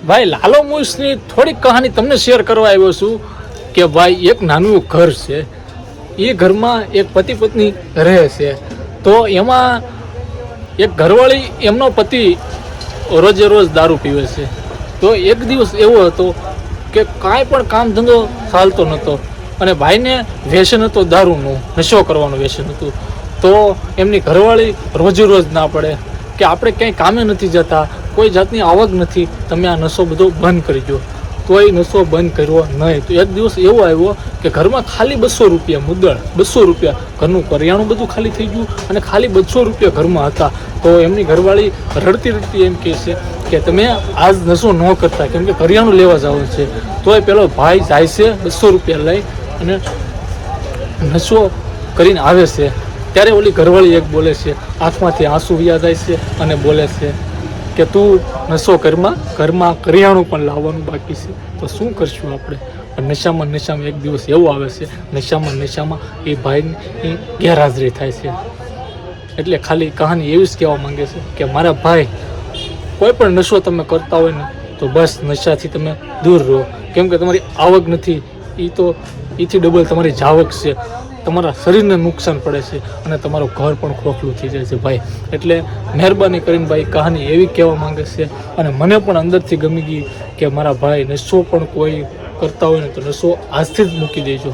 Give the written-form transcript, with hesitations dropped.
ભાઈ લાલો મૂવીસની થોડીક કહાની તમને શેર કરવા આવ્યો છું કે ભાઈ એક નાનું ઘર છે, એ ઘરમાં એક પતિ પત્ની રહે છે. તો એમાં એક ઘરવાળી એમનો પતિ રોજે રોજ દારૂ પીવે છે. તો એક દિવસ એવો હતો કે કાંઈ પણ કામ ધંધો ચાલતો નહોતો અને ભાઈને વ્યસન હતો દારૂનું, નશો કરવાનું વ્યસન હતું. તો એમની ઘરવાળી રોજે રોજ ના પડે કે આપણે ક્યાંય કામે નથી જતા, કોઈ જાતની આવક નથી, તમે આ નશો બધો બંધ કરી દો. તો એ નશો બંધ કર્યો નહીં. તો એક દિવસ એવો આવ્યો કે ઘરમાં ખાલી 200 રૂપિયા મુદ્દળ, 200 રૂપિયા, ઘરનું કરિયાણું બધું ખાલી થઈ ગયું અને ખાલી 200 રૂપિયા ઘરમાં હતા. તો એમની ઘરવાળી રડતી રડતી એમ કહે છે કે તમે આજ નશો ન કરતા, કેમ કે કરિયાણું લેવા જવાનું છે. તો એ પેલો ભાઈ જાય છે 200 રૂપિયા લઈ અને નશો કરીને આવે છે. ત્યારે ઓલી ઘરવાળી એક બોલે છે, આંખમાંથી આંસુ વયા જાય છે અને બોલે છે કે તું નશો ઘરમાં કરિયાણું પણ લાવવાનું બાકી છે, તો શું કરશું આપણે? નશામાં એક દિવસ એવો આવે છે, નશામાં એ ભાઈની ગેરહાજરી થાય છે. એટલે ખાલી કહાની એવી જ કહેવા માંગે છે કે મારા ભાઈ, કોઈ પણ નશો તમે કરતા હોય ને તો બસ નશાથી તમે દૂર રહો, કેમ કે તમારી આવક નથી, એથી ડબલ તમારી જાવક છે, તમારા શરીરને નુકસાન પડે છે અને તમારું ઘર પણ ખોખલું થઈ જાય છે ભાઈ. એટલે મહેરબાની કરીને ભાઈ કહાની એવી કહેવા માંગે છે અને મને પણ અંદરથી ગમી ગઈ કે મારા ભાઈ નશો પણ કોઈ કરતા હોય ને તો નશો આજથી જ મૂકી દેજો.